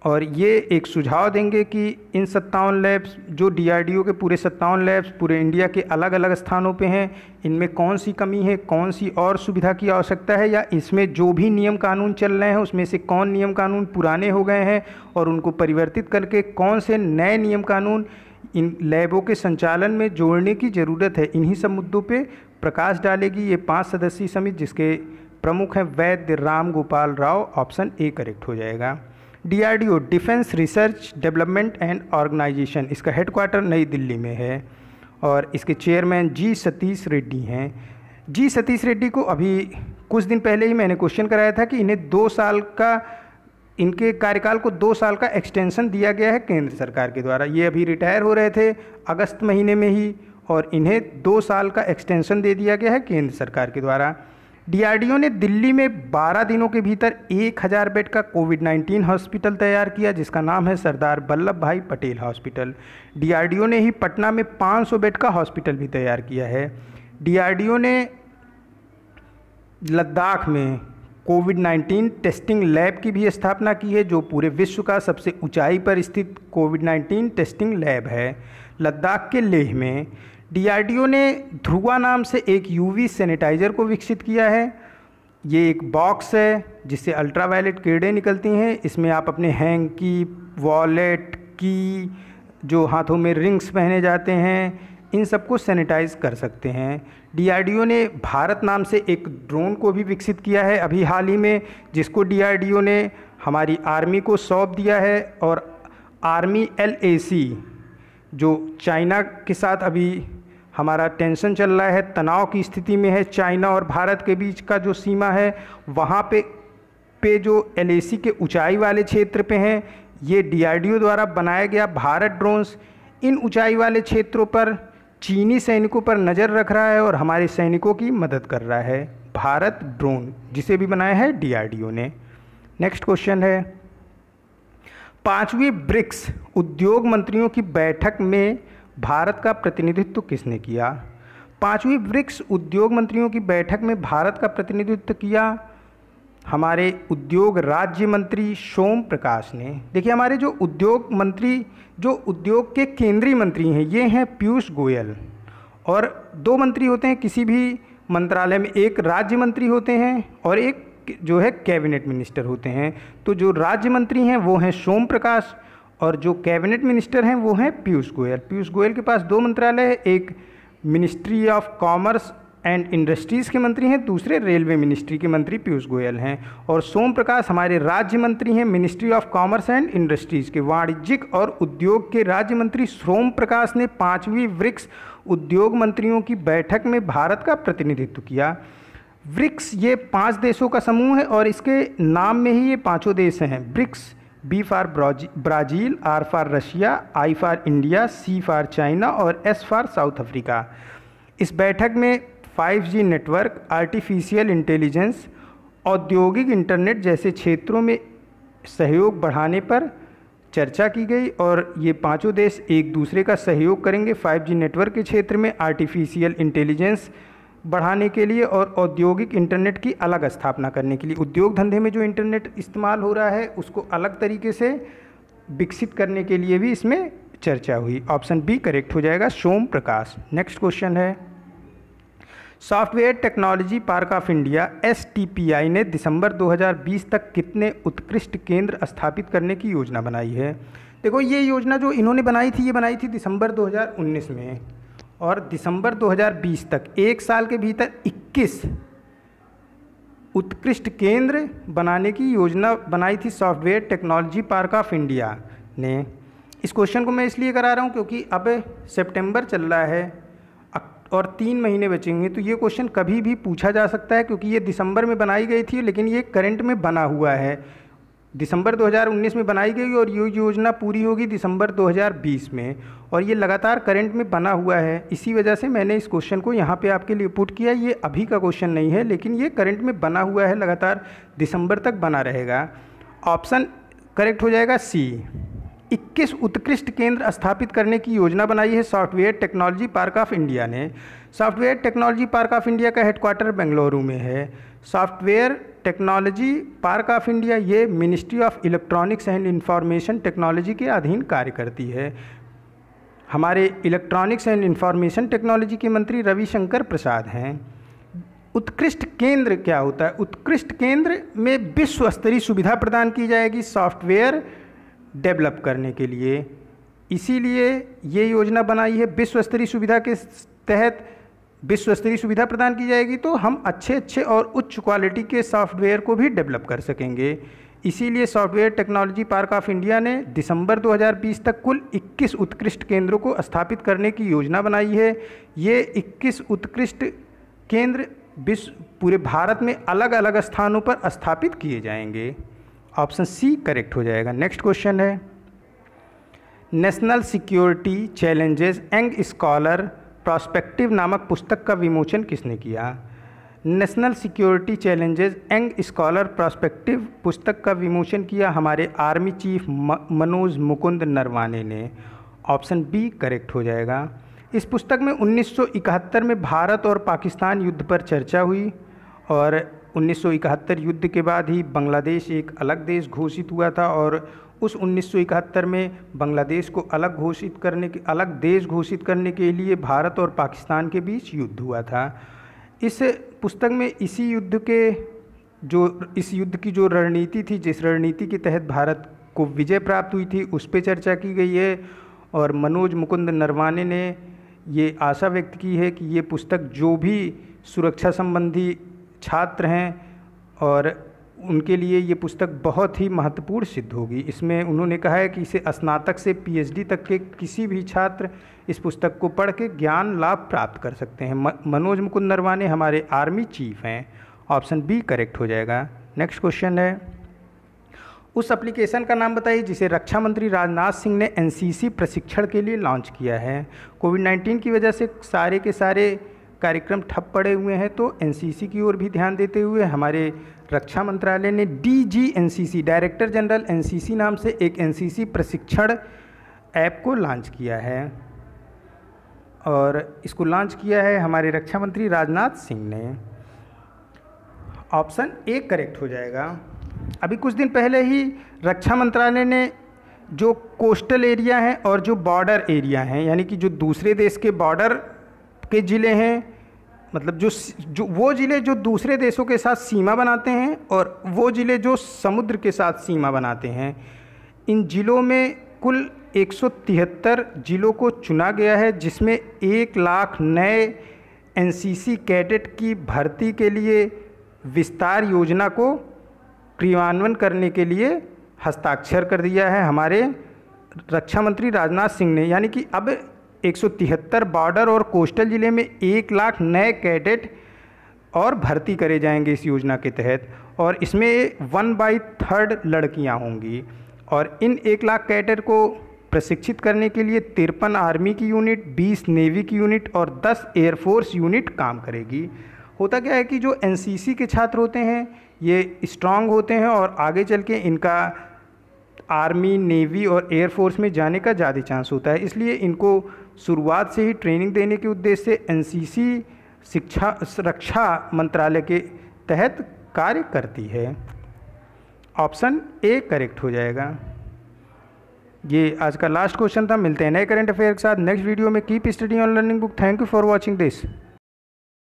और ये एक सुझाव देंगे कि इन 57 लैब्स, जो DRDO के पूरे 57 लैब्स पूरे इंडिया के अलग अलग स्थानों पे हैं, इनमें कौन सी कमी है, कौन सी और सुविधा की आवश्यकता है, या इसमें जो भी नियम कानून चल रहे हैं उसमें से कौन नियम कानून पुराने हो गए हैं और उनको परिवर्तित करके कौन से नए नियम कानून इन लैबों के संचालन में जोड़ने की ज़रूरत है, इन्हीं सब मुद्दों पर प्रकाश डालेगी ये 5 सदस्यीय समिति, जिसके प्रमुख हैं Vaidya Ram Gopal Rao. Option A correct हो जाएगा। DRDO defence research development and organisation, इसका हेडक्वार्टर नई दिल्ली में है, और इसके चेयरमैन जी सतीश रेड्डी हैं। जी सतीश रेड्डी को अभी कुछ दिन पहले ही मैंने क्वेश्चन कराया था कि इन्हें 2 साल का, इनके कार्यकाल को 2 साल का एक्सटेंशन दिया गया है केंद्र सरकार के द्वारा। ये अभी रिटायर हो रहे थे अगस्त महीने में ही, और इन्हें 2 साल का एक्सटेंशन दे दिया गया है केंद्र सरकार के द्वारा। DRDO ने दिल्ली में 12 दिनों के भीतर 1000 बेड का कोविड-19 हॉस्पिटल तैयार किया, जिसका नाम है सरदार वल्लभ भाई पटेल हॉस्पिटल। DRDO ने ही पटना में 500 बेड का हॉस्पिटल भी तैयार किया है। DRDO ने लद्दाख में कोविड-19 टेस्टिंग लैब की भी स्थापना की है, जो पूरे विश्व का सबसे ऊंचाई पर स्थित कोविड-19 टेस्टिंग लैब है लद्दाख के लेह में। DRDO ने ध्रुवा नाम से एक UV सैनिटाइज़र को विकसित किया है। ये एक बॉक्स है जिससे अल्ट्रावायलेट किरणें निकलती हैं। इसमें आप अपने हैंकी, वॉलेट, की, जो हाथों में रिंग्स पहने जाते हैं, इन सबको सैनिटाइज कर सकते हैं। DRDO ने भारत नाम से एक ड्रोन को भी विकसित किया है अभी हाल ही में, जिसको DRDO ने हमारी आर्मी को सौंप दिया है। और आर्मी LAC, जो चाइना के साथ अभी हमारा टेंशन चल रहा है, तनाव की स्थिति में है, चाइना और भारत के बीच का जो सीमा है, वहाँ पे जो LAC के ऊंचाई वाले क्षेत्र पे हैं, ये DRDO द्वारा बनाया गया भारत ड्रोन्स इन ऊंचाई वाले क्षेत्रों पर चीनी सैनिकों पर नज़र रख रहा है और हमारे सैनिकों की मदद कर रहा है। भारत ड्रोन जिसे भी बनाया है DRDO ने। नेक्स्ट क्वेश्चन है, 5वीं ब्रिक्स उद्योग मंत्रियों की बैठक में भारत का प्रतिनिधित्व किसने किया? 5वीं ब्रिक्स उद्योग मंत्रियों की बैठक में भारत का प्रतिनिधित्व किया हमारे उद्योग राज्य मंत्री सोम प्रकाश ने। देखिए, हमारे जो उद्योग मंत्री, जो उद्योग के केंद्रीय मंत्री हैं, ये हैं पीयूष गोयल। और 2 मंत्री होते हैं किसी भी मंत्रालय में, एक राज्य मंत्री होते हैं और एक जो है कैबिनेट मिनिस्टर होते हैं। तो जो राज्य मंत्री हैं वो हैं सोम प्रकाश, और जो कैबिनेट मिनिस्टर हैं वो हैं पीयूष गोयल। पीयूष गोयल के पास 2 मंत्रालय है, एक ministry of commerce and industries के मंत्री हैं, दूसरे रेलवे मिनिस्ट्री के मंत्री पीयूष गोयल हैं। और सोम प्रकाश हमारे राज्य मंत्री हैं ministry of commerce and industries के। वाणिज्यिक और उद्योग के राज्य मंत्री सोम प्रकाश ने 5वीं ब्रिक्स उद्योग मंत्रियों की बैठक में भारत का प्रतिनिधित्व किया। ब्रिक्स ये 5 देशों का समूह है और इसके नाम में ही ये 5 देश हैं। BRICS, B for Brazil, R for Russia, I for India, C for China और एस फॉर साउथ अफ्रीका। इस बैठक में 5G नेटवर्क, आर्टिफिशियल इंटेलिजेंस, औद्योगिक इंटरनेट जैसे क्षेत्रों में सहयोग बढ़ाने पर चर्चा की गई और ये 5 देश एक दूसरे का सहयोग करेंगे 5G नेटवर्क के क्षेत्र में, आर्टिफिशियल इंटेलिजेंस बढ़ाने के लिए और औद्योगिक इंटरनेट की अलग स्थापना करने के लिए। उद्योग धंधे में जो इंटरनेट इस्तेमाल हो रहा है उसको अलग तरीके से विकसित करने के लिए भी इसमें चर्चा हुई। ऑप्शन बी करेक्ट हो जाएगा, सोम प्रकाश। नेक्स्ट क्वेश्चन है, software technology park of India STPI ने दिसंबर 2020 तक कितने उत्कृष्ट केंद्र स्थापित करने की योजना बनाई है? देखो ये योजना जो इन्होंने बनाई थी ये बनाई थी दिसंबर 2019 में और दिसंबर 2020 तक 1 साल के भीतर 21 उत्कृष्ट केंद्र बनाने की योजना बनाई थी software technology park of India ने। इस क्वेश्चन को मैं इसलिए करा रहा हूँ क्योंकि अब सितंबर चल रहा है और 3 महीने बचेंगे, तो ये क्वेश्चन कभी भी पूछा जा सकता है क्योंकि ये दिसंबर में बनाई गई थी लेकिन ये करंट में बना हुआ है। दिसंबर 2019 में बनाई गई और ये योजना पूरी होगी दिसंबर 2020 में और ये लगातार करंट में बना हुआ है। इसी वजह से मैंने इस क्वेश्चन को यहाँ पे आपके लिए पुट किया। ये अभी का क्वेश्चन नहीं है लेकिन ये करंट में बना हुआ है, लगातार दिसंबर तक बना रहेगा। ऑप्शन करेक्ट हो जाएगा सी। 21 उत्कृष्ट केंद्र स्थापित करने की योजना बनाई है software technology park of India ने। Software technology park of India का हेडक्वार्टर बेंगलुरु में है। Software technology park of India ये ministry of electronics and information technology के अधीन कार्य करती है। हमारे इलेक्ट्रॉनिक्स एंड इंफॉर्मेशन टेक्नोलॉजी के मंत्री रविशंकर प्रसाद हैं। उत्कृष्ट केंद्र क्या होता है? उत्कृष्ट केंद्र में विश्व स्तरीय सुविधा प्रदान की जाएगी सॉफ्टवेयर डेवलप करने के लिए, इसीलिए ये योजना बनाई है। विश्व स्तरीय सुविधा के तहत विश्व स्तरीय सुविधा प्रदान की जाएगी तो हम अच्छे और उच्च क्वालिटी के सॉफ्टवेयर को भी डेवलप कर सकेंगे। इसीलिए software technology park of India ने दिसंबर 2020 तक कुल 21 उत्कृष्ट केंद्रों को स्थापित करने की योजना बनाई है। ये 21 उत्कृष्ट केंद्र पूरे भारत में अलग अलग स्थानों पर स्थापित किए जाएंगे। ऑप्शन सी करेक्ट हो जाएगा। नेक्स्ट क्वेश्चन है, national security challenges young scholar prospective नामक पुस्तक का विमोचन किसने किया? National security challenges young scholar prospective पुस्तक का विमोचन किया हमारे आर्मी चीफ मनोज मुकुंद नरवाने ने। ऑप्शन बी करेक्ट हो जाएगा। इस पुस्तक में 1971 में भारत और पाकिस्तान युद्ध पर चर्चा हुई और 1971 युद्ध के बाद ही बांग्लादेश एक अलग देश घोषित हुआ था और उस 1971 में बांग्लादेश को अलग देश घोषित करने के लिए भारत और पाकिस्तान के बीच युद्ध हुआ था। इस पुस्तक में इस युद्ध की जो रणनीति थी, जिस रणनीति के तहत भारत को विजय प्राप्त हुई थी, उस पर चर्चा की गई है और मनोज मुकुंद नरवाने ने ये आशा व्यक्त की है कि ये पुस्तक जो भी सुरक्षा संबंधी छात्र हैं और उनके लिए ये पुस्तक बहुत ही महत्वपूर्ण सिद्ध होगी। इसमें उन्होंने कहा है कि इसे स्नातक से PhD तक के किसी भी छात्र इस पुस्तक को पढ़ के ज्ञान लाभ प्राप्त कर सकते हैं। मनोज मुकुंद नरवाने हमारे आर्मी चीफ हैं। ऑप्शन बी करेक्ट हो जाएगा। नेक्स्ट क्वेश्चन है, उस एप्लीकेशन का नाम बताइए जिसे रक्षा मंत्री राजनाथ सिंह ने NCC प्रशिक्षण के लिए लॉन्च किया है। कोविड-19 की वजह से सारे के सारे कार्यक्रम ठप पड़े हुए हैं तो NCC की ओर भी ध्यान देते हुए हमारे रक्षा मंत्रालय ने DG-NCC डायरेक्टर जनरल NCC नाम से एक NCC प्रशिक्षण ऐप को लॉन्च किया है और इसको लॉन्च किया है हमारे रक्षा मंत्री राजनाथ सिंह ने। ऑप्शन ए करेक्ट हो जाएगा। अभी कुछ दिन पहले ही रक्षा मंत्रालय ने जो कोस्टल एरिया हैं और जो बॉर्डर एरिया हैं, यानी कि जो दूसरे देश के बॉर्डर के ज़िले हैं, मतलब जो वो ज़िले जो दूसरे देशों के साथ सीमा बनाते हैं और वो ज़िले जो समुद्र के साथ सीमा बनाते हैं, इन ज़िलों में कुल 173 जिलों को चुना गया है, जिसमें 1 लाख नए एनसीसी कैडेट की भर्ती के लिए विस्तार योजना को क्रियान्वयन करने के लिए हस्ताक्षर कर दिया है हमारे रक्षा मंत्री राजनाथ सिंह ने। यानी कि अब 173 बॉर्डर और कोस्टल ज़िले में 1 लाख नए कैडेट और भर्ती करे जाएंगे इस योजना के तहत, और इसमें 1/3 लड़कियां होंगी। और इन 1 लाख कैडेट को प्रशिक्षित करने के लिए 53 आर्मी की यूनिट, 20 नेवी की यूनिट और 10 एयरफोर्स यूनिट काम करेगी। होता क्या है कि जो एनसीसी के छात्र होते हैं ये स्ट्रांग होते हैं और आगे चल के इनका आर्मी, नेवी और एयरफोर्स में जाने का ज़्यादा चांस होता है, इसलिए इनको शुरुआत से ही ट्रेनिंग देने के उद्देश्य से एनसीसी शिक्षा रक्षा मंत्रालय के तहत कार्य करती है। ऑप्शन ए करेक्ट हो जाएगा। ये आज का लास्ट क्वेश्चन था। मिलते हैं नए करंट अफेयर के साथ नेक्स्ट वीडियो में। Keep study on learning book. Thank you for watching this.